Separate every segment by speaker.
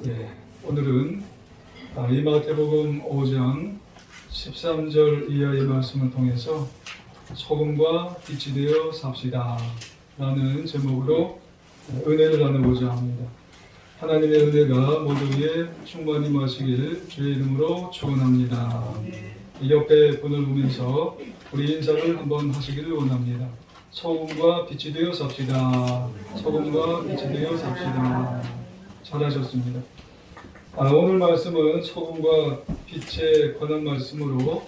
Speaker 1: 예, 오늘은 이 마태복음 5장 13절 이하의 말씀을 통해서 소금과 빛이 되어 삽시다 라는 제목으로 은혜를 나누고자 합니다. 하나님의 은혜가 모두에 충만히 마시길 주의 이름으로 축원합니다. 이 옆에 분을 보면서 우리 인사를 한번 하시기를 원합니다. 소금과 빛이 되어 삽시다. 소금과 빛이 되어 삽시다. 잘하셨습니다. 오늘 말씀은 소금과 빛에 관한 말씀으로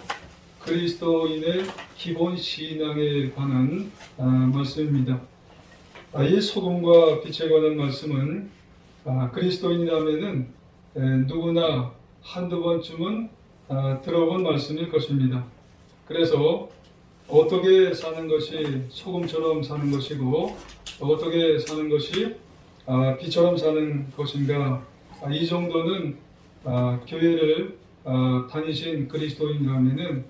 Speaker 1: 그리스도인의 기본 신앙에 관한 말씀입니다. 이 소금과 빛에 관한 말씀은 그리스도인이라면은 누구나 한두 번쯤은 들어본 말씀일 것입니다. 그래서 어떻게 사는 것이 소금처럼 사는 것이고 어떻게 사는 것이 빛처럼 사는 것인가, 이 정도는 교회를 다니신 그리스도인이라면은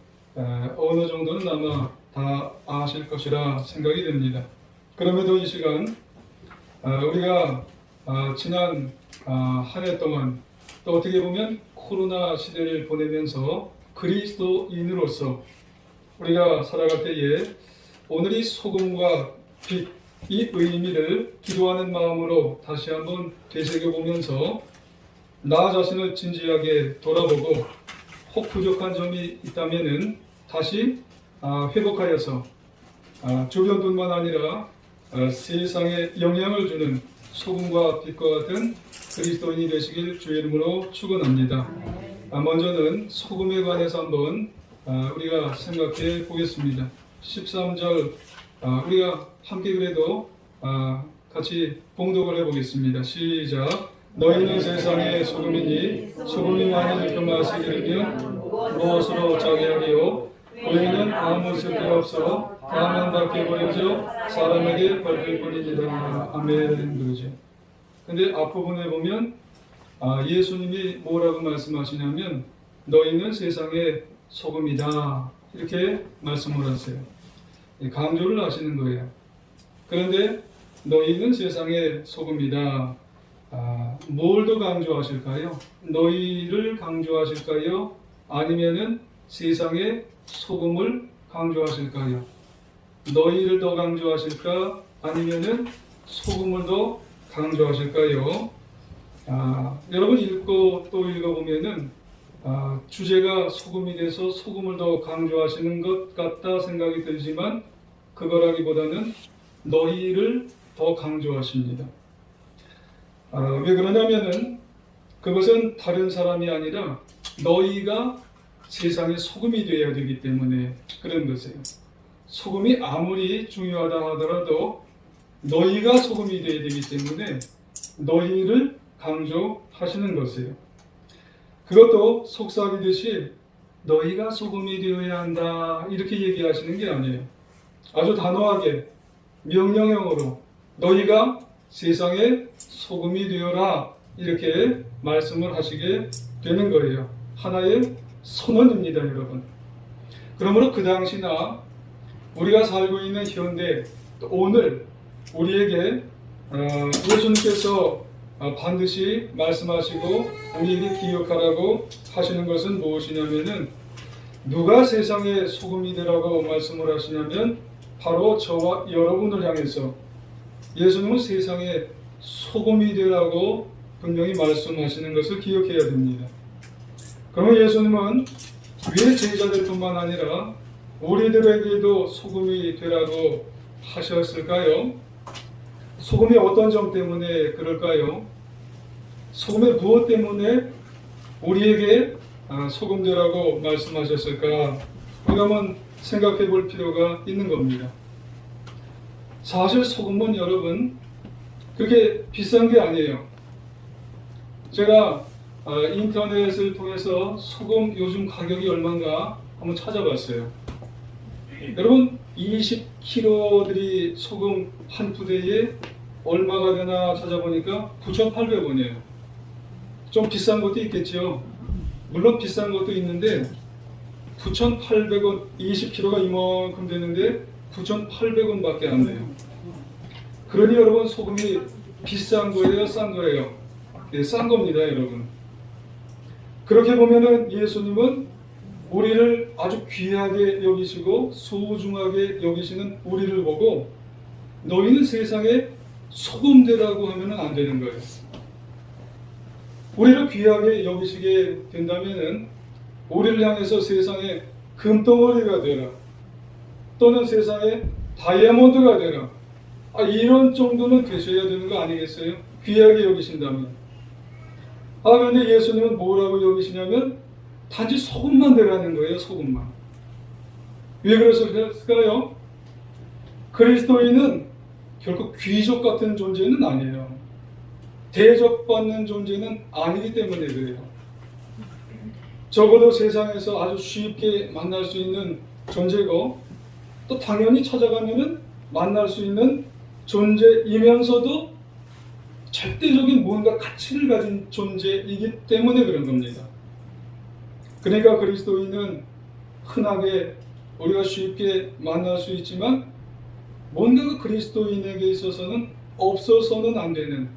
Speaker 1: 어느 정도는 아마 다 아실 것이라 생각이 됩니다. 그럼에도 이 시간 우리가 지난 한 해 동안 또 어떻게 보면 코로나 시대를 보내면서 그리스도인으로서 우리가 살아갈 때에 오늘이 소금과 빛, 이 의미를 기도하는 마음으로 다시 한번 되새겨보면서 나 자신을 진지하게 돌아보고 혹 부족한 점이 있다면 다시 회복하여서 주변뿐만 아니라 세상에 영향을 주는 소금과 빛과 같은 그리스도인이 되시길 주의 이름으로 축원합니다. 먼저는 소금에 관해서 한번 우리가 생각해 보겠습니다. 13절 우리가 함께 그래도 같이 봉독을 해보겠습니다. 시작. 너희는 세상의 소금이니 소금이 만일 그 맛이 들면 무엇으로 짜게 하리요? 너희는 아무 쓸데없어 다만 밖에 버려져 사람에게 밟힐 뿐이니라. 아멘. 그러죠. 근데 앞부분에 보면 예수님이 뭐라고 말씀하시냐면 너희는 세상의 소금이다 이렇게 말씀을 하세요. 강조를 하시는 거예요. 그런데 너희는 세상의 소금이다. 뭘 더 강조하실까요? 너희를 강조하실까요? 아니면은 세상의 소금을 강조하실까요? 너희를 더 강조하실까? 아니면은 소금을 더 강조하실까요? 여러분 읽고 또 읽어보면은 주제가 소금이 돼서 소금을 더 강조하시는 것 같다 생각이 들지만 그거라기보다는 너희를 더 강조하십니다. 왜 그러냐면은 그것은 다른 사람이 아니라 너희가 세상의 소금이 되어야 되기 때문에 그런 것이에요. 소금이 아무리 중요하다 하더라도 너희가 소금이 되어야 되기 때문에 너희를 강조하시는 것이에요. 그것도 속삭이듯이 너희가 소금이 되어야 한다 이렇게 얘기하시는 게 아니에요. 아주 단호하게 명령형으로 너희가 세상의 소금이 되어라 이렇게 말씀을 하시게 되는 거예요. 하나의 선언입니다, 여러분. 그러므로 그 당시나 우리가 살고 있는 현대 또 오늘 우리에게 예수님께서 반드시 말씀하시고 우리에게 기억하라고 하시는 것은 무엇이냐면은 누가 세상의 소금이 되라고 말씀을 하시냐면 바로 저와 여러분을 향해서 예수님은 세상의 소금이 되라고 분명히 말씀하시는 것을 기억해야 됩니다. 그러면 예수님은 왜 제자들 뿐만 아니라 우리들에게도 소금이 되라고 하셨을까요? 소금이 어떤 점 때문에 그럴까요? 소금의 무엇 때문에 우리에게 소금 되라고 말씀하셨을까? 우리가 한번 생각해 볼 필요가 있는 겁니다. 사실 소금은 여러분 그렇게 비싼 게 아니에요. 제가 인터넷을 통해서 소금 요즘 가격이 얼마인가 한번 찾아봤어요. 여러분 20kg들이 소금 한 푸대에 얼마가 되나 찾아보니까 9,800원이에요. 좀 비싼 것도 있겠죠. 물론 비싼 것도 있는데 9,800원 20kg가 이만큼 되는데 9,800원밖에 안 돼요. 그러니 여러분 소금이 비싼 거예요, 싼 거예요? 싼 겁니다, 여러분. 그렇게 보면은 예수님은 우리를 아주 귀하게 여기시고 소중하게 여기시는 우리를 보고 너희는 세상의 소금되라고 하면은 안 되는 거예요. 우리를 귀하게 여기시게 된다면은 우리를 향해서 세상의 금덩어리가 되라, 또는 세상의 다이아몬드가 되라, 이런 정도는 되셔야 되는 거 아니겠어요? 귀하게 여기신다면. 그런데 예수님은 뭐라고 여기시냐면 단지 소금만 되라는 거예요. 소금만. 왜 그러실까요? 그리스도인은 결코 귀족 같은 존재는 아니에요. 대접받는 존재는 아니기 때문에 그래요. 적어도 세상에서 아주 쉽게 만날 수 있는 존재고, 또 당연히 찾아가면은 만날 수 있는 존재이면서도 절대적인 뭔가 가치를 가진 존재이기 때문에 그런 겁니다. 그러니까 그리스도인은 흔하게 우리가 쉽게 만날 수 있지만 뭔가 그리스도인에게 있어서는 없어서는 안 되는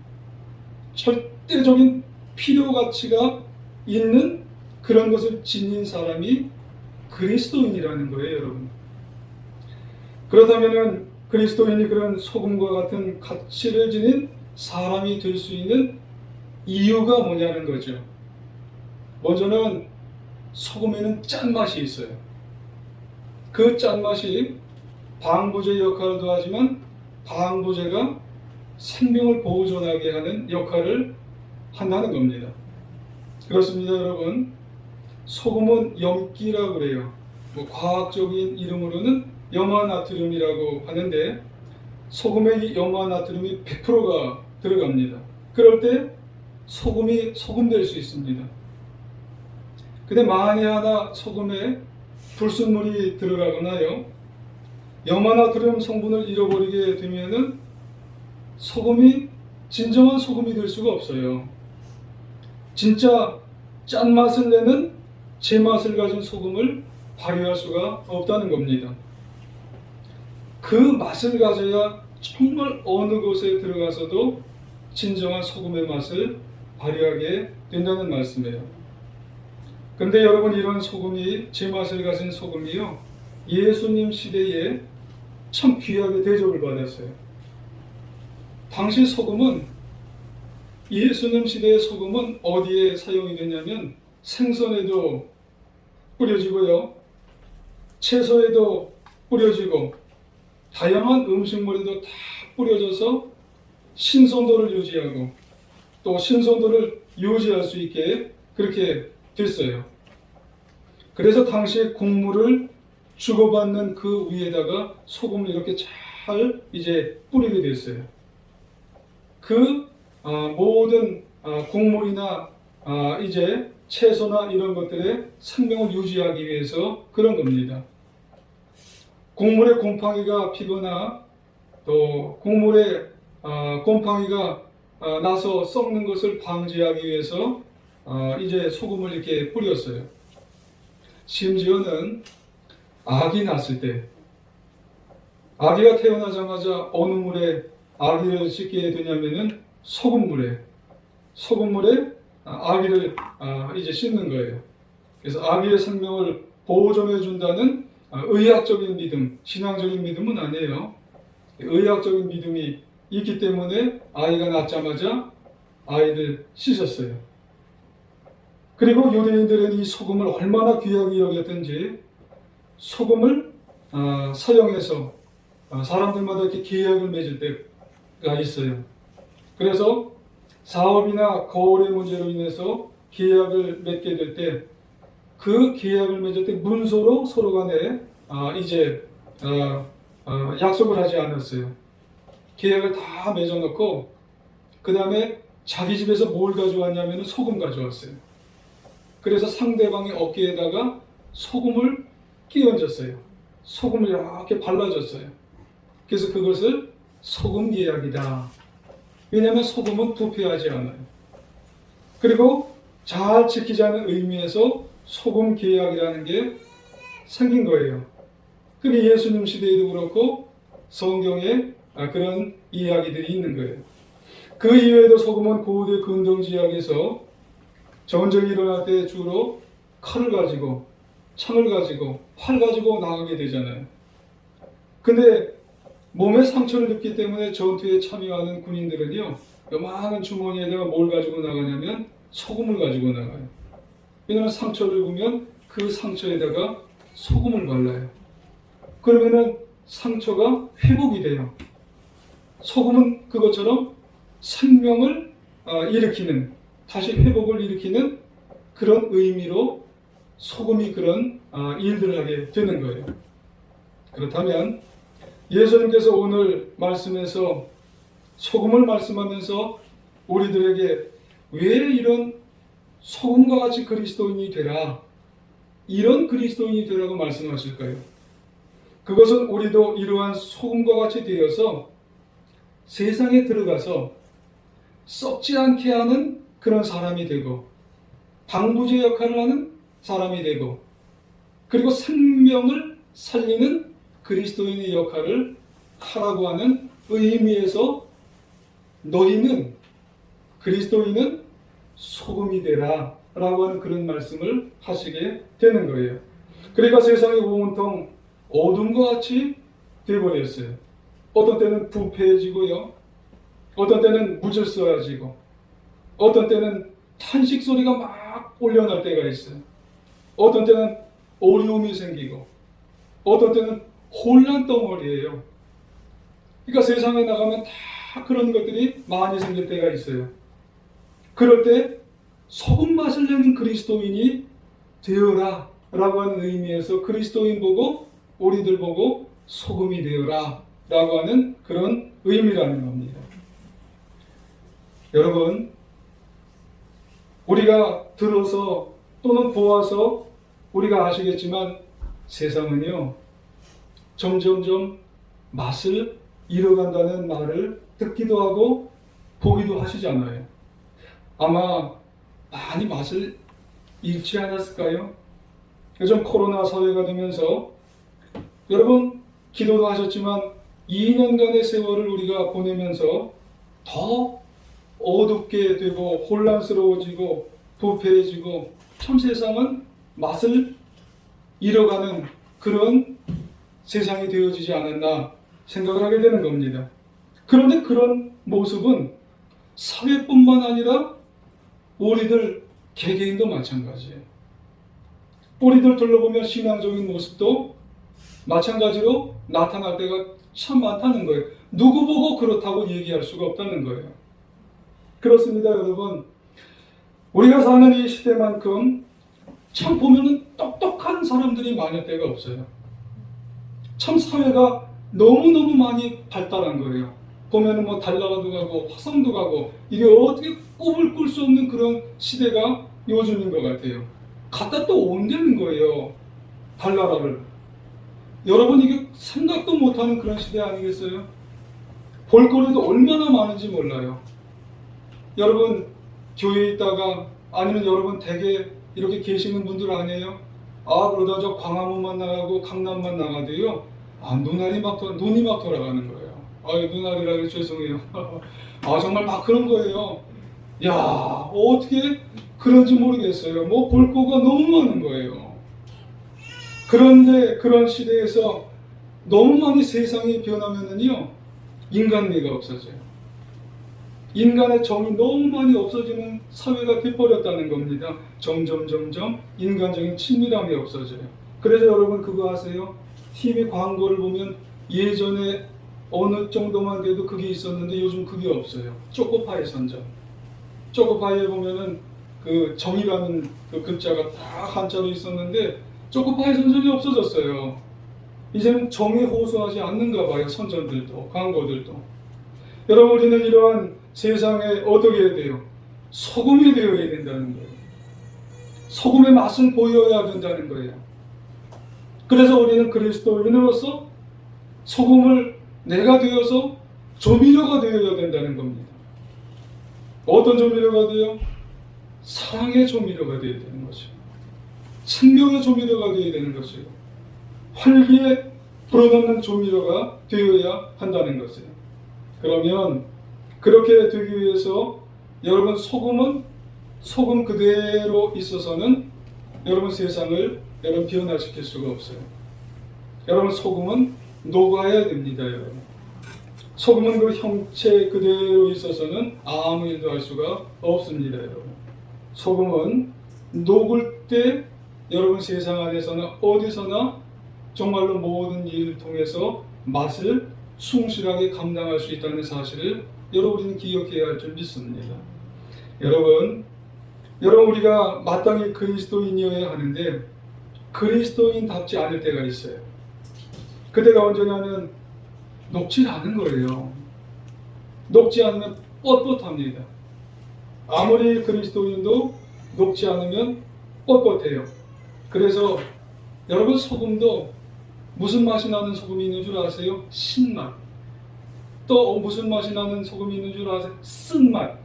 Speaker 1: 절대적인 필요 가치가 있는 그런 것을 지닌 사람이 그리스도인이라는 거예요, 여러분. 그렇다면 그리스도인이 그런 소금과 같은 가치를 지닌 사람이 될 수 있는 이유가 뭐냐는 거죠. 먼저는 소금에는 짠맛이 있어요. 그 짠맛이 방부제 역할도 하지만 방부제가 생명을 보존하게 하는 역할을 한다는 겁니다. 그렇습니다, 여러분. 소금은 염기라고 그래요. 과학적인 이름으로는 염화나트륨이라고 하는데 소금에 이 염화나트륨이 100%가 들어갑니다. 그럴 때 소금이 소금될 수 있습니다. 근데 만에 하나 소금에 불순물이 들어가거나요, 염화나트륨 성분을 잃어버리게 되면은 소금이 진정한 소금이 될 수가 없어요. 진짜 짠맛을 내는 제맛을 가진 소금을 발휘할 수가 없다는 겁니다. 그 맛을 가져야 정말 어느 곳에 들어가서도 진정한 소금의 맛을 발휘하게 된다는 말씀이에요. 그런데 여러분, 이런 소금이, 제맛을 가진 소금이요, 예수님 시대에 참 귀하게 대접을 받았어요. 당시 소금은, 예수님 시대의 소금은 어디에 사용이 되냐면 생선에도 뿌려지고요, 채소에도 뿌려지고, 다양한 음식물에도 다 뿌려져서 신선도를 유지하고 또 신선도를 유지할 수 있게 그렇게 됐어요. 그래서 당시에 국물을 주고받는 그 위에다가 소금을 이렇게 잘 이제 뿌리게 됐어요. 그 모든 국물이나 이제 채소나 이런 것들의 생명을 유지하기 위해서 그런 겁니다. 국물에 곰팡이가 피거나 또 국물에 곰팡이가 나서 썩는 것을 방지하기 위해서 이제 소금을 이렇게 뿌렸어요. 심지어는 아기 낳았을 때, 아기가 태어나자마자 어느 물에 아기를 씻게 되냐면은 소금물에 아기를 이제 씻는 거예요. 그래서 아기의 생명을 보존해 준다는 의학적인 믿음, 신앙적인 믿음은 아니에요. 의학적인 믿음이 있기 때문에 아이가 낳자마자 아이를 씻었어요. 그리고 유대인들은 이 소금을 얼마나 귀하게 여겼든지 소금을 사용해서 사람들마다 이렇게 계약을 맺을 때가 있어요. 그래서 사업이나 거울의 문제로 인해서 계약을 맺게 될 때 그 계약을 맺을 때 문서로 서로 간에 이제 약속을 하지 않았어요. 계약을 다 맺어놓고 그 다음에 자기 집에서 뭘 가져왔냐면 소금 가져왔어요. 그래서 상대방의 어깨에다가 소금을 끼얹었어요. 소금을 이렇게 발라줬어요. 그래서 그것을 소금 계약이다. 왜냐하면 소금은 부패하지 않아요. 그리고 잘 지키자는 의미에서 소금 계약이라는 게 생긴 거예요. 그게 예수님 시대에도 그렇고 성경에 그런 이야기들이 있는 거예요. 그 이외에도 소금은 고대 근동 지역에서 전쟁이 일어날 때 주로 칼을 가지고 창을 가지고 활 가지고 나가게 되잖아요. 근데 몸에 상처를 입기 때문에 전투에 참여하는 군인들은요, 요만한 주머니에다가 뭘 가지고 나가냐면 소금을 가지고 나가요. 왜냐하면 상처를 입으면 그 상처에다가 소금을 발라요. 그러면은 상처가 회복이 돼요. 소금은 그것처럼 생명을 일으키는, 다시 회복을 일으키는 그런 의미로 소금이 그런 일들을 하게 되는 거예요. 그렇다면 예수님께서 오늘 말씀에서 소금을 말씀하면서 우리들에게 왜 이런 소금과 같이 그리스도인이 되라, 이런 그리스도인이 되라고 말씀하실까요? 그것은 우리도 이러한 소금과 같이 되어서 세상에 들어가서 썩지 않게 하는 그런 사람이 되고, 방부제 역할을 하는 사람이 되고, 그리고 생명을 살리는 그리스도인의 역할을 하라고 하는 의미에서 너희는, 그리스도인은 소금이 되라 라고 하는 그런 말씀을 하시게 되는 거예요. 그러니까 세상이 온통 어둠과 같이 되어버렸어요. 어떤 때는 부패해지고요, 어떤 때는 무질서해지고, 어떤 때는 탄식 소리가 막 올려날 때가 있어요. 어떤 때는 어려움이 생기고, 어떤 때는 혼란 덩어리예요. 그러니까 세상에 나가면 다 그런 것들이 많이 생길 때가 있어요. 그럴 때 소금 맛을 내는 그리스도인이 되어라 라고 하는 의미에서 그리스도인 보고, 우리들 보고 소금이 되어라 라고 하는 그런 의미라는 겁니다. 여러분, 우리가 들어서 또는 보아서 우리가 아시겠지만 세상은요, 점점점 맛을 잃어간다는 말을 듣기도 하고 보기도 하시잖아요. 아마 많이 맛을 잃지 않았을까요? 요즘 코로나 사회가 되면서 여러분 기도도 하셨지만 2년간의 세월을 우리가 보내면서 더 어둡게 되고 혼란스러워지고 부패해지고 참 세상은 맛을 잃어가는 그런 세상이 되어지지 않았나 생각을 하게 되는 겁니다. 그런데 그런 모습은 사회뿐만 아니라 우리들 개개인도 마찬가지예요. 우리들 둘러보면 신앙적인 모습도 마찬가지로 나타날 때가 참 많다는 거예요. 누구 보고 그렇다고 얘기할 수가 없다는 거예요. 그렇습니다, 여러분. 우리가 사는 이 시대만큼 참 보면은 똑똑한 사람들이 많을 때가 없어요. 참 사회가 너무너무 많이 발달한 거예요. 보면은 뭐 달나라도 가고 화성도 가고, 이게 어떻게 꿈을 꿀 수 없는 그런 시대가 요즘인 것 같아요. 갖다 또 온다는 거예요, 달나라를. 여러분, 이게 생각도 못하는 그런 시대 아니겠어요? 볼거리도 얼마나 많은지 몰라요. 여러분 교회에 있다가, 아니면 여러분 댁에 이렇게 계시는 분들 아니에요? 그러다 저 광화문만 나가고 강남만 나가도요, 눈이 막 돌아가는 거예요. 눈알이라고 죄송해요. 정말 막 그런 거예요. 야, 어떻게 그런지 모르겠어요. 뭐 볼 거가 너무 많은 거예요. 그런데 그런 시대에서 너무 많이 세상이 변하면은요, 인간미가 없어져요. 인간의 정이 너무 많이 없어지는 사회가 돼버렸다는 겁니다. 점점 인간적인 친밀함이 없어져요. 그래서 여러분 그거 아세요? TV 광고를 보면 예전에 어느 정도만 돼도 그게 있었는데 요즘 그게 없어요. 초코파이 선전. 초코파이에 보면은 그 정이라는 그 글자가 딱 한자로 있었는데 초코파이 선전이 없어졌어요. 이제는 정에 호소하지 않는가 봐요. 선전들도 광고들도. 여러분, 우리는 이러한 세상에 어떻게 해야 돼요? 소금이 되어야 된다는 거예요. 소금의 맛을 보여야 된다는 거예요. 그래서 우리는 그리스도인으로서 소금을 내가 되어서 조미료가 되어야 된다는 겁니다. 어떤 조미료가 돼요? 사랑의 조미료가 되어야 되는 것이요, 생명의 조미료가 되어야 되는 것이요, 활기에 불어넣는 조미료가 되어야 한다는 것이에요. 그러면 그렇게 되기 위해서 여러분 소금은 소금 그대로 있어서는 여러분 세상을 여러분 변화시킬 수가 없어요. 여러분 소금은 녹아야 됩니다. 여러분 소금은 그 형체 그대로 있어서는 아무 일도 할 수가 없습니다. 여러분 소금은 녹을 때 여러분 세상 안에서는 어디서나 정말로 모든 일을 통해서 맛을 충실하게 감당할 수 있다는 사실을 여러분은 기억해야 할 줄 믿습니다. 여러분 우리가 마땅히 그리스도인이어야 하는데 그리스도인답지 않을 때가 있어요. 그때가 언제냐면 녹지 않은 거예요. 녹지 않으면 뻣뻣합니다. 아무리 그리스도인도 녹지 않으면 뻣뻣해요. 그래서 여러분 소금도 무슨 맛이 나는 소금이 있는 줄 아세요? 신맛. 또 무슨 맛이 나는 소금이 있는 줄 아세요? 쓴맛.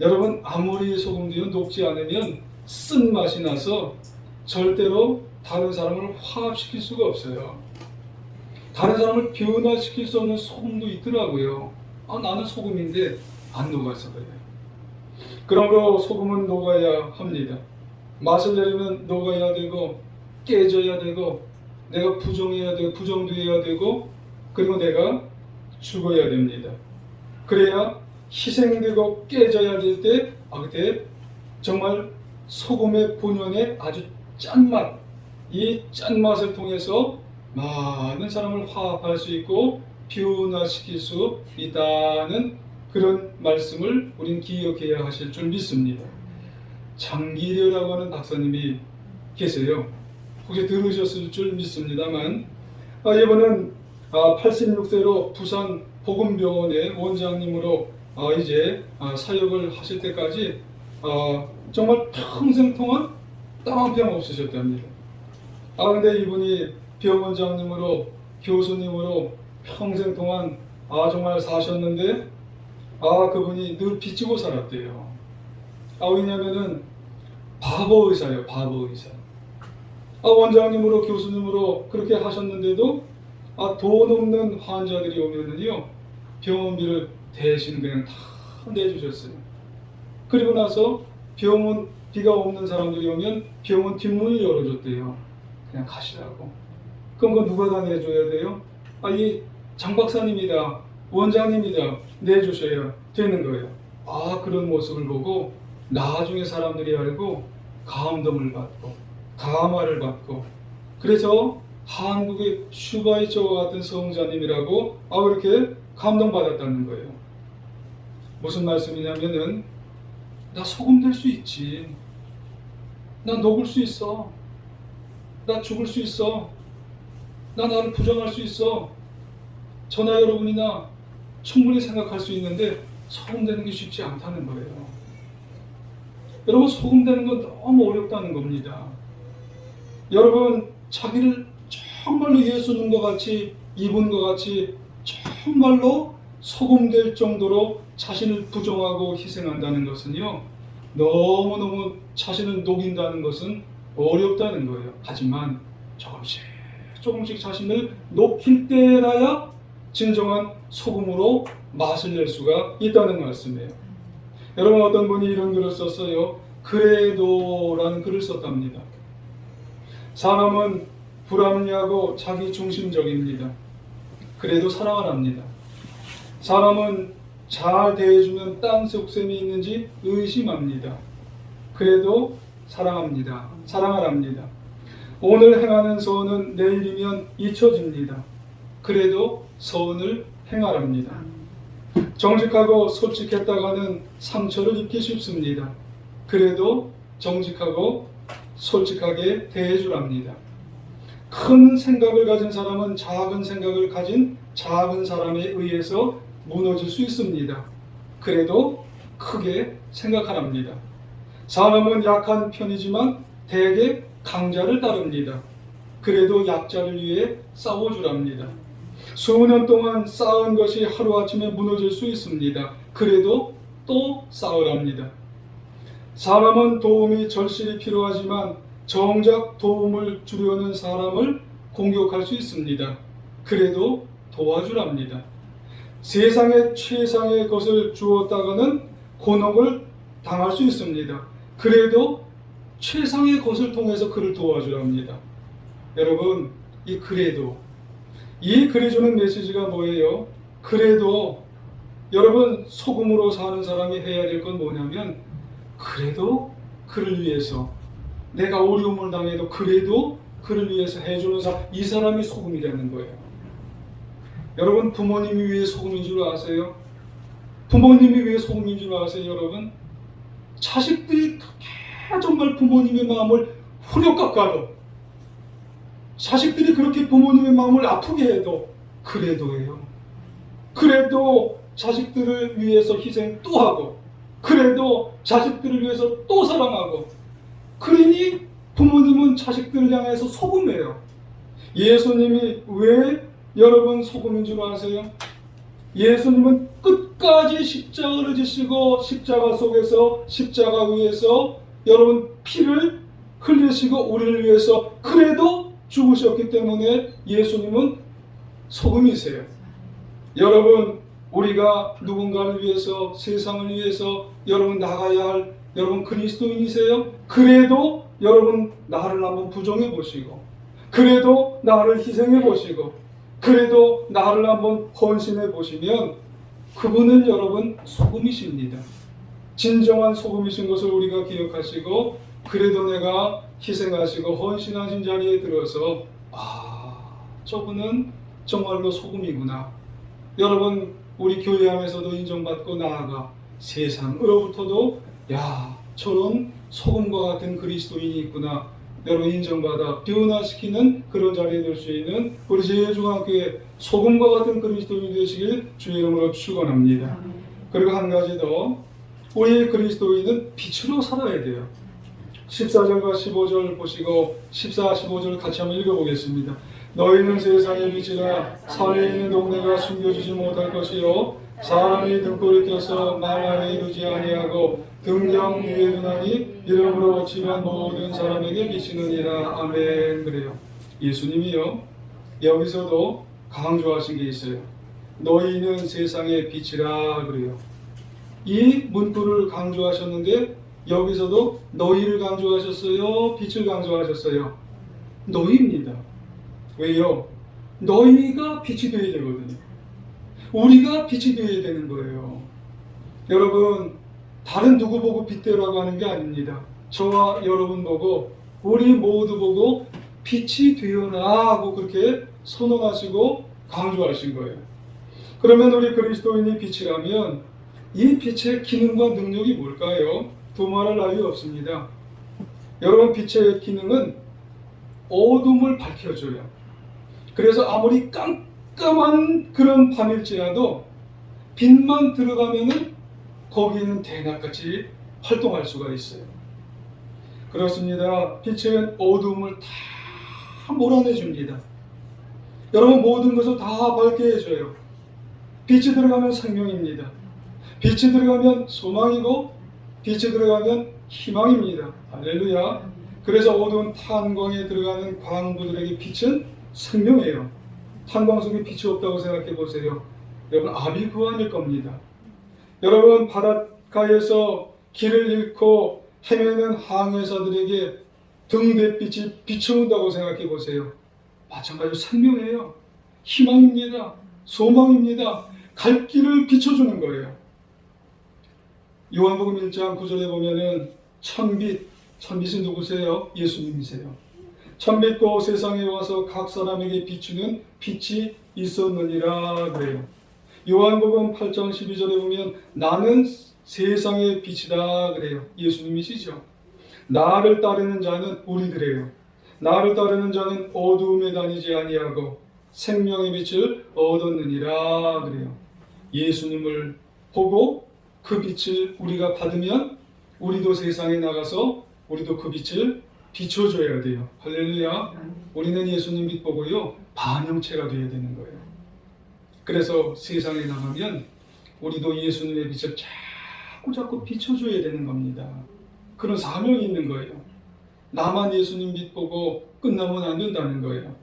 Speaker 1: 여러분 아무리 소금도요 녹지 않으면 쓴맛이 나서 절대로 다른 사람을 화합시킬 수가 없어요. 다른 사람을 변화시킬 수 없는 소금도 있더라고요. 나는 소금인데 안 녹아서 그래요. 그러므로 소금은 녹아야 합니다. 맛을 내려면 녹아야 되고 깨져야 되고 내가 부정해야 되고 부정돼야 되고 그리고 내가 죽어야 됩니다. 그래야 희생되고 깨져야 될 때 그때 정말 소금의 본연의 아주 짠맛, 이 짠맛을 통해서 많은 사람을 화합할 수 있고 변화시킬 수 있다는 그런 말씀을 우린 기억해야 하실 줄 믿습니다. 장기려라고 하는 박사님이 계세요. 혹시 들으셨을 줄 믿습니다만 이번은 86세로 부산 복음병원의 원장님으로 이제 사역을 하실 때까지 정말 평생 동안 땀 한 평 없으셨답니다. 근데 이분이 병원장님으로 교수님으로 평생 동안 정말 사셨는데 그분이 늘 빚지고 살았대요. 왜냐면은 바보 의사예요. 바보 의사. 원장님으로 교수님으로 그렇게 하셨는데도 돈 없는 환자들이 오면은요 병원비를 대신 그냥 다 내주셨어요. 그리고 나서 병원비가 없는 사람들이 오면 병원 뒷문을 열어줬대요. 그냥 가시라고. 그럼 그거 누가 다 내줘야 돼요? 이 장박사님이다, 원장님이다 내주셔야 되는 거예요. 그런 모습을 보고 나중에 사람들이 알고 감동을 받고 감화를 받고 그래서 한국의 슈바이처와 같은 성자님이라고 그렇게 감동받았다는 거예요. 무슨 말씀이냐면은 나 소금 될 수 있지. 나 녹을 수 있어. 나 죽을 수 있어. 나 나를 부정할 수 있어. 저나 여러분이나 충분히 생각할 수 있는데 소금 되는 게 쉽지 않다는 거예요. 여러분 소금 되는 건 너무 어렵다는 겁니다. 여러분 자기를 정말로 예수님과 같이 이분과 같이 정말로 소금될 정도로 자신을 부정하고 희생한다는 것은요 너무너무 자신을 녹인다는 것은 어렵다는 거예요. 하지만 조금씩 자신을 녹일 때라야 진정한 소금으로 맛을 낼 수가 있다는 말씀이에요. 여러분 어떤 분이 이런 글을 썼어요. 그래도라는 글을 썼답니다. 사람은 불합리하고 자기중심적입니다. 그래도 사랑을 합니다. 사람은 잘 대해주면 딴 속셈이 있는지 의심합니다. 그래도 사랑합니다. 사랑을 합니다. 오늘 행하는 선은 내일이면 잊혀집니다. 그래도 선을 행하랍니다. 정직하고 솔직했다가는 상처를 입기 쉽습니다. 그래도 정직하고 솔직하게 대해주랍니다. 큰 생각을 가진 사람은 작은 생각을 가진 작은 사람에 의해서 무너질 수 있습니다. 그래도 크게 생각하랍니다. 사람은 약한 편이지만 대개 강자를 따릅니다. 그래도 약자를 위해 싸워주랍니다. 수년 동안 쌓은 것이 하루아침에 무너질 수 있습니다. 그래도 또 싸우랍니다. 사람은 도움이 절실히 필요하지만 정작 도움을 주려는 사람을 공격할 수 있습니다. 그래도 도와주랍니다. 세상의 최상의 것을 주었다가는 곤혹을 당할 수 있습니다. 그래도 최상의 것을 통해서 그를 도와주랍니다. 여러분, 이 그래주는 메시지가 뭐예요? 그래도 여러분, 소금으로 사는 사람이 해야 될 건 뭐냐면, 그래도 그를 위해서, 내가 어려움을 당해도 그래도 그를 위해서 해주는 사람, 이 사람이 소금이라는 거예요. 여러분, 부모님이 왜 소금인 줄 아세요? 부모님이 왜 소금인 줄 아세요, 여러분? 자식들이 그렇게 정말 부모님의 마음을 후려깎아도, 자식들이 그렇게 부모님의 마음을 아프게 해도 그래도예요. 그래도 자식들을 위해서 희생 또 하고, 그래도 자식들을 위해서 또 사랑하고, 그러니 부모님은 자식들을 향해서 소금이에요. 예수님이 왜 여러분 소금인 줄 아세요? 예수님은 끝까지 십자가를 지시고 십자가 속에서 십자가 위에서 여러분 피를 흘리시고 우리를 위해서 그래도 죽으셨기 때문에 예수님은 소금이세요. 여러분, 우리가 누군가를 위해서, 세상을 위해서 여러분 나가야 할 여러분 그리스도인이세요? 그래도 여러분 나를 한번 부정해 보시고, 그래도 나를 희생해 보시고, 그래도 나를 한번 헌신해 보시면 그분은 여러분 소금이십니다. 진정한 소금이신 것을 우리가 기억하시고, 그래도 내가 희생하시고 헌신하신 자리에 들어서 저분은 정말로 소금이구나. 여러분, 우리 교회 안에서도 인정받고 나아가 세상으로부터도 저런 소금과 같은 그리스도인이 있구나, 여러분 인정받아 변화시키는 그런 자리에 들 수 있는 우리 제일중앙교회 소금과 같은 그리스도인이 되시길 주의 이름으로 축원합니다. 그리고 한 가지 더, 우리 그리스도인은 빛으로 살아야 돼요. 14절과 15절 보시고 14, 15절 같이 한번 읽어보겠습니다. 너희는 세상의 빛이라. 산에 있는 동네가 숨겨지지 못할 것이요 사람이 등불을 켜서 말 안에 이루지 아니하고 등경 위에 두나니 이름으로 지만 모든 사람에게 비치느니라. 아멘. 그래요. 예수님이요 여기서도 강조하신 게 있어요. 너희는 세상의 빛이라 그래요. 이 문구를 강조하셨는데 여기서도 너희를 강조하셨어요? 빛을 강조하셨어요? 너희입니다. 왜요? 너희가 빛이 되어야 되거든요. 우리가 빛이 되어야 되는 거예요. 여러분, 다른 누구 보고 빛되라고 하는 게 아닙니다. 저와 여러분 보고, 우리 모두 보고 빛이 되어라 하고 그렇게 선언하시고 강조하신 거예요. 그러면 우리 그리스도인이 빛이라면 이 빛의 기능과 능력이 뭘까요? 두말할 나위 없습니다. 여러분, 빛의 기능은 어둠을 밝혀줘요. 그래서 아무리 깜깜한 그런 밤일지라도 빛만 들어가면은 거기는 대낮같이 활동할 수가 있어요. 그렇습니다. 빛은 어둠을 다 몰아내줍니다. 여러분, 모든 것을 다 밝게 해줘요. 빛이 들어가면 생명입니다. 빛이 들어가면 소망이고, 빛이 들어가면 희망입니다. 할렐루야. 그래서 어두운 탄광에 들어가는 광부들에게 빛은 생명이에요. 탄광 속에 빛이 없다고 생각해 보세요. 여러분, 압이 그 아닐 겁니다. 여러분, 바닷가에서 길을 잃고 헤매는 항해사들에게 등대빛이 비춰온다고 생각해 보세요. 마찬가지로 생명이에요. 희망입니다. 소망입니다. 갈 길을 비춰주는 거예요. 요한복음 1장 9절에 보면은 천빛이 누구세요? 예수님이세요. 천빛고 세상에 와서 각 사람에게 비추는 빛이 있었느니라 그래요. 요한복음 8장 12절에 보면 나는 세상의 빛이다 그래요. 예수님이시죠. 나를 따르는 자는 우리들이에요. 나를 따르는 자는 어두움에 다니지 아니하고 생명의 빛을 얻었느니라 그래요. 예수님을 보고 그 빛을 우리가 받으면 우리도 세상에 나가서 우리도 그 빛을 비춰줘야 돼요. 할렐루야. 우리는 예수님 빛 보고요 반영체가 되어야 되는 거예요. 그래서 세상에 나가면 우리도 예수님의 빛을 자꾸 비춰줘야 되는 겁니다. 그런 사명이 있는 거예요. 나만 예수님 빛 보고 끝나면 안 된다는 거예요.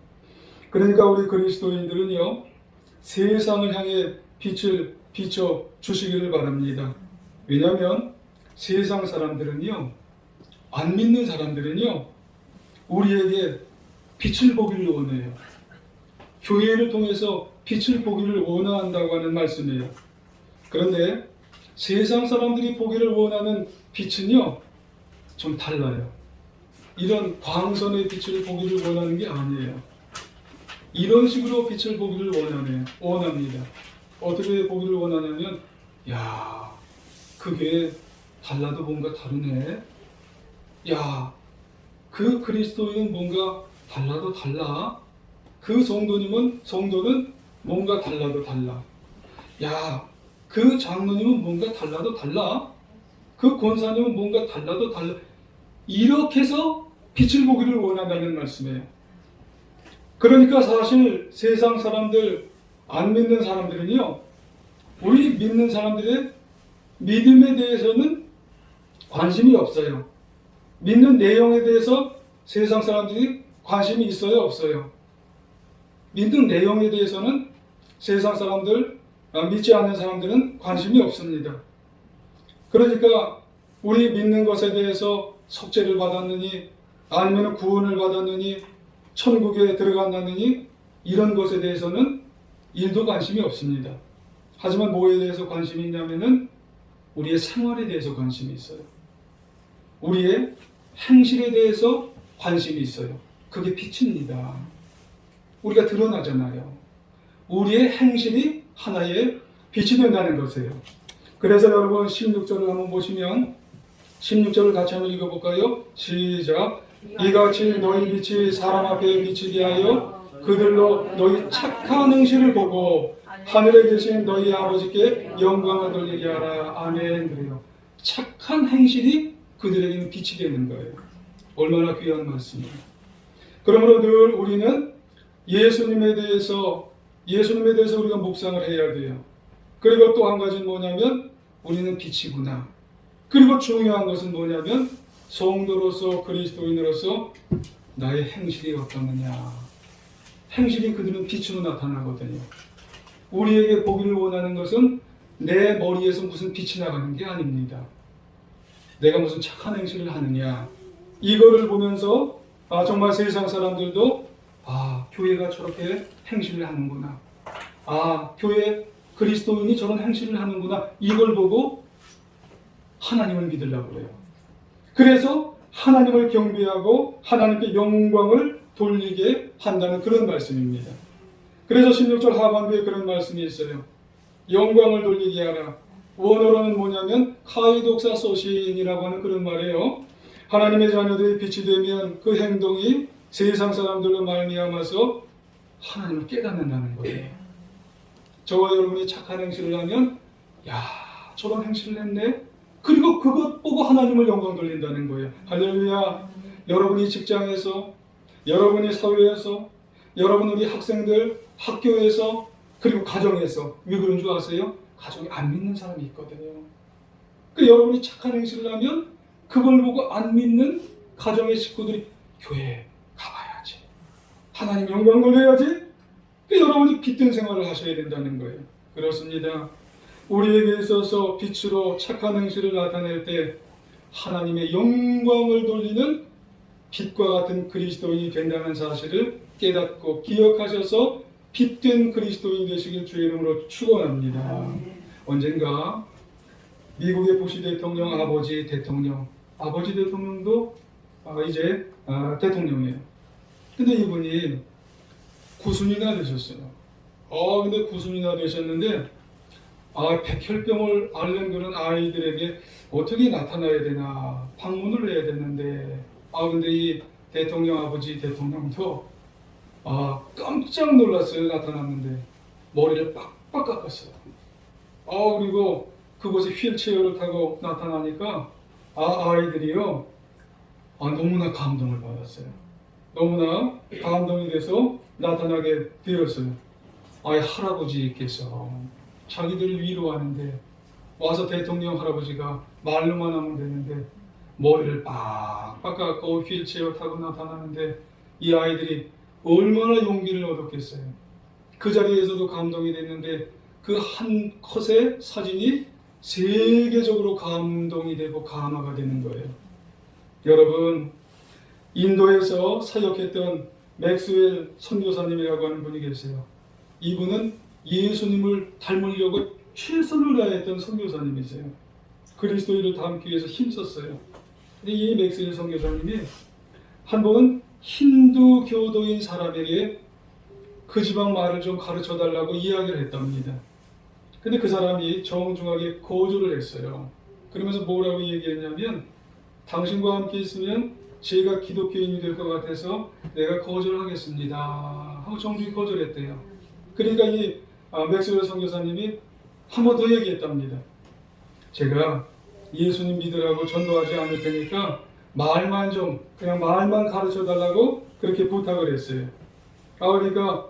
Speaker 1: 그러니까 우리 그리스도인들은요 세상을 향해 빛을 비춰 주시기를 바랍니다. 왜냐하면 세상 사람들은요, 안 믿는 사람들은요, 우리에게 빛을 보기를 원해요. 교회를 통해서 빛을 보기를 원한다고 하는 말씀이에요. 그런데 세상 사람들이 보기를 원하는 빛은요, 좀 달라요. 이런 광선의 빛을 보기를 원하는 게 아니에요. 이런 식으로 빛을 보기를 원합니다. 어떻게 보기를 원하냐면, 야, 그 교회 달라도 뭔가 다르네. 야, 그 그리스도인은 뭔가 달라도 달라. 그 성도는 뭔가 달라도 달라. 야, 그 장로님은 뭔가 달라도 달라. 그 권사님은 뭔가 달라도 달라. 이렇게 해서 빛을 보기를 원한다는 말씀이에요. 그러니까 사실 세상 사람들, 안 믿는 사람들은요, 우리 믿는 사람들의 믿음에 대해서는 관심이 없어요. 믿는 내용에 대해서 세상 사람들이 관심이 있어요, 없어요? 믿는 내용에 대해서는 세상 사람들, 믿지 않는 사람들은 관심이 없습니다. 그러니까 우리 믿는 것에 대해서 속죄를 받았느니, 아니면 구원을 받았느니, 천국에 들어갔느니, 이런 것에 대해서는 일도 관심이 없습니다. 하지만 뭐에 대해서 관심이 있냐면은 우리의 생활에 대해서 관심이 있어요. 우리의 행실에 대해서 관심이 있어요. 그게 빛입니다. 우리가 드러나잖아요. 우리의 행실이 하나의 빛이 된다는 것이에요. 그래서 여러분 16절을 한번 보시면 16절을 같이 한번 읽어볼까요? 시작. 이같이 너희 빛이 사람 앞에 비치게 하여 그들로 너희 착한 행실을 보고 하늘에 계신 너희 아버지께 영광을 돌리게 하라. 아멘. 그래요. 착한 행실이 그들에게는 빛이 되는 거예요. 얼마나 귀한 말씀이에요. 그러므로 늘 우리는 예수님에 대해서 우리가 묵상을 해야 돼요. 그리고 또 한 가지는 뭐냐면 우리는 빛이구나. 그리고 중요한 것은 뭐냐면 성도로서 그리스도인으로서 나의 행실이 어떠느냐. 행실이 그들은 빛으로 나타나거든요. 우리에게 보기를 원하는 것은 내 머리에서 무슨 빛이 나가는 게 아닙니다. 내가 무슨 착한 행실을 하느냐. 이거를 보면서 정말 세상 사람들도 교회가 저렇게 행실을 하는구나. 교회 그리스도인이 저런 행실을 하는구나. 이걸 보고 하나님을 믿으려고 해요. 그래서 하나님을 경배하고 하나님께 영광을 돌리게 한다는 그런 말씀입니다. 그래서 16절 하반부에 그런 말씀이 있어요. 영광을 돌리게 하라. 원어로는 뭐냐면 카이독사 소신이라고 하는 그런 말이에요. 하나님의 자녀들이 빛이 되면 그 행동이 세상 사람들로 말미암아서 하나님을 깨닫는다는 거예요. 저와 여러분이 착한 행실을 하면 저런 행실을 했네. 그리고 그것 보고 하나님을 영광 돌린다는 거예요. 할렐루야. 여러분이 직장에서, 여러분이 사회에서, 여러분 우리 학생들 학교에서, 그리고 가정에서 왜 그런 줄 아세요? 가정에 안 믿는 사람이 있거든요. 여러분이 착한 행실을 하면 그걸 보고 안 믿는 가정의 식구들이 교회에 가봐야지, 하나님 영광 돌려야지. 여러분이 빛된 생활을 하셔야 된다는 거예요. 그렇습니다. 우리에게 있어서 빛으로 착한 행실을 나타낼 때 하나님의 영광을 돌리는 빛과 같은 그리스도인이 된다는 사실을 깨닫고 기억하셔서 빛된 그리스도인 되시길 주의 이름으로 축원합니다. 언젠가 미국의 부시 대통령 아버지 대통령도 이제 대통령이에요. 근데 이분이 9순이나 되셨어요. 근데 9순이나 되셨는데 백혈병을 앓는 그런 아이들에게 어떻게 나타나야 되나 방문을 해야 되는데 근데 이 대통령 아버지 대통령도 깜짝 놀랐어요. 나타났는데 머리를 빡빡 깎았어요. 그리고 그곳에 휠체어를 타고 나타나니까 아이들이요 너무나 감동을 받았어요. 너무나 감동이 돼서 나타나게 되었어요. 할아버지께서 자기들을 위로하는데 와서 대통령 할아버지가 말로만 하면 되는데 머리를 빡빡 깎고 휠체어 타고 나타나는데 이 아이들이 얼마나 용기를 얻었겠어요. 그 자리에서도 감동이 됐는데 그 한 컷의 사진이 세계적으로 감동이 되고 감화가 되는 거예요. 여러분, 인도에서 사역했던 맥스웰 선교사님이라고 하는 분이 계세요. 이분은 예수님을 닮으려고 최선을 다했던 선교사님이세요. 그리스도인을 닮기 위해서 힘썼어요. 근데 이 맥스웰 선교사님이 한 번은 힌두 교도인 사람에게 그 지방 말을 좀 가르쳐 달라고 이야기를 했답니다. 근데 그 사람이 정중하게 거절을 했어요. 그러면서 뭐라고 얘기했냐면, 당신과 함께 있으면 제가 기독교인이 될 것 같아서 내가 거절하겠습니다 하고 정중히 거절했대요. 그러니까 이 맥스웰 선교사님이 한 번 더 얘기했답니다. 제가 예수님 믿으라고 전도하지 않을 테니까 말만 좀, 그냥 말만 가르쳐 달라고 그렇게 부탁을 했어요. 그러니까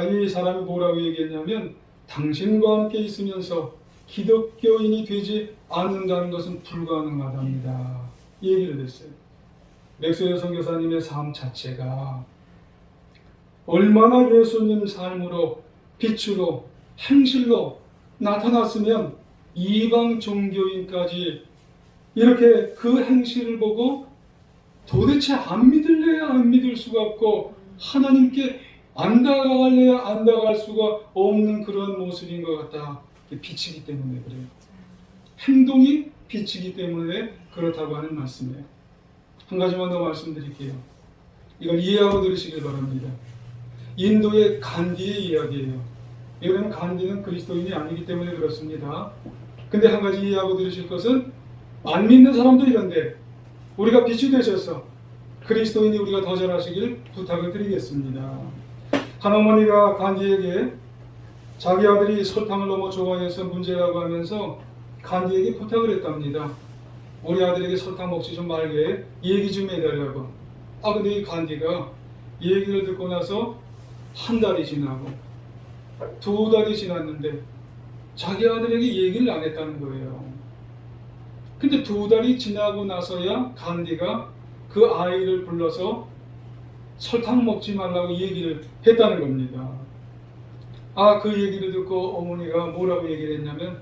Speaker 1: 이 사람이 뭐라고 얘기했냐면, 당신과 함께 있으면서 기독교인이 되지 않는다는 것은 불가능하답니다. 이 얘기를 했어요. 맥스웰 선교사님의 삶 자체가 얼마나 예수님 삶으로, 빛으로, 행실로 나타났으면 이방 종교인까지 이렇게 그 행실을 보고 도대체 안 믿을래야 안 믿을 수가 없고 하나님께 안 다가갈래야 안 다가갈 수가 없는 그런 모습인 것 같다. 빛이기 때문에 그래요. 행동이 빛이기 때문에 그렇다고 하는 말씀이에요. 한 가지만 더 말씀드릴게요. 이걸 이해하고 들으시길 바랍니다. 인도의 간디의 이야기예요. 왜냐하면 간디는 그리스도인이 아니기 때문에 그렇습니다. 근데 한 가지 이해하고 들으실 것은, 안 믿는 사람도 이런데 우리가 빛이 되셔서 그리스도인이 우리가 더 잘하시길 부탁을 드리겠습니다. 한 어머니가 간디에게 자기 아들이 설탕을 너무 좋아해서 문제라고 하면서 간디에게 부탁을 했답니다. 우리 아들에게 설탕 먹지 좀 말게 얘기 좀 해달라고. 근데 이 간디가 얘기를 듣고 나서 한 달이 지나고 2달이 지났는데 자기 아들에게 얘기를 안 했다는 거예요. 근데 2달이 지나고 나서야 간디가 그 아이를 불러서 설탕 먹지 말라고 얘기를 했다는 겁니다. 그 얘기를 듣고 어머니가 뭐라고 얘기를 했냐면,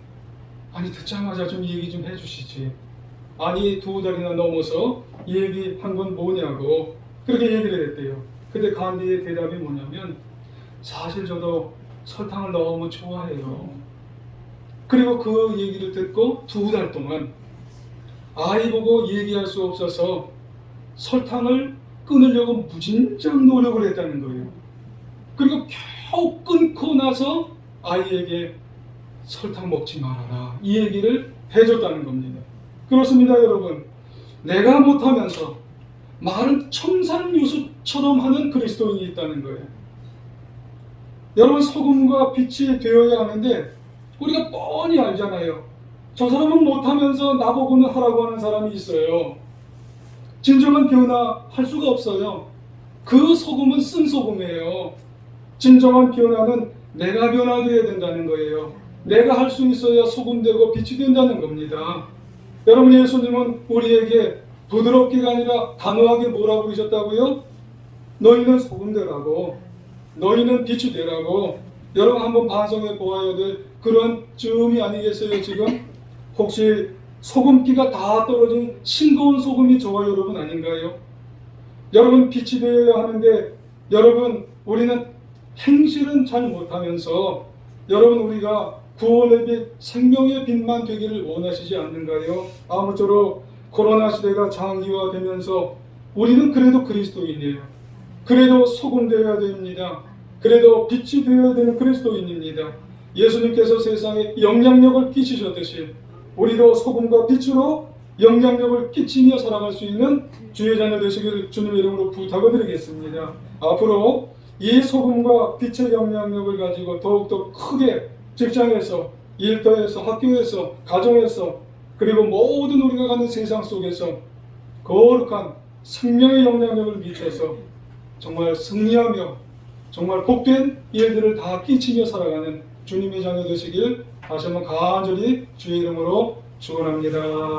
Speaker 1: 아니 듣자마자 좀 얘기 좀 해주시지. 아니 2달이나 넘어서 얘기한 건 뭐냐고 그렇게 얘기를 했대요. 근데 간디의 대답이 뭐냐면, 사실 저도 설탕을 너무 좋아해요. 그리고 그 얘기를 듣고 2달 동안 아이 보고 얘기할 수 없어서 설탕을 끊으려고 무진장 노력을 했다는 거예요. 그리고 겨우 끊고 나서 아이에게 설탕 먹지 말아라 이 얘기를 해줬다는 겁니다. 그렇습니다, 여러분. 내가 못하면서 말은 청산유수처럼 하는 그리스도인이 있다는 거예요. 여러분, 소금과 빛이 되어야 하는데 우리가 뻔히 알잖아요. 저 사람은 못하면서 나보고는 하라고 하는 사람이 있어요. 진정한 변화할 수가 없어요. 그 소금은 쓴 소금이에요. 진정한 변화는 내가 변화되어야 된다는 거예요. 내가 할 수 있어야 소금 되고 빛이 된다는 겁니다. 여러분, 예수님은 우리에게 부드럽게가 아니라 단호하게 뭐라고 그러셨다고요? 너희는 소금 되라고, 너희는 빛이 되라고. 여러분, 한번 반성해 보아야 될 그런 쯤이 아니겠어요? 지금 혹시 소금기가 다 떨어진 싱거운 소금이 저와 여러분 아닌가요? 여러분, 빛이 되어야 하는데 여러분, 우리는 행실은 잘 못하면서 여러분, 우리가 구원의 빛, 생명의 빛만 되기를 원하시지 않는가요? 아무쪼록 코로나 시대가 장기화되면서 우리는 그래도 그리스도인이에요. 그래도 소금 되어야 됩니다. 그래도 빛이 되어야 되는 그리스도인입니다. 예수님께서 세상에 영향력을 끼치셨듯이 우리도 소금과 빛으로 영향력을 끼치며 살아갈 수 있는 주의 자녀 되시기를 주님의 이름으로 부탁을 드리겠습니다. 앞으로 이 소금과 빛의 영향력을 가지고 더욱더 크게 직장에서, 일터에서, 학교에서, 가정에서, 그리고 모든 우리가 가는 세상 속에서 거룩한 생명의 영향력을 미쳐서 정말 승리하며 정말 복된 일들을 다 끼치며 살아가는 주님의 자녀 되시길 다시 한번 간절히 주의 이름으로 축원합니다.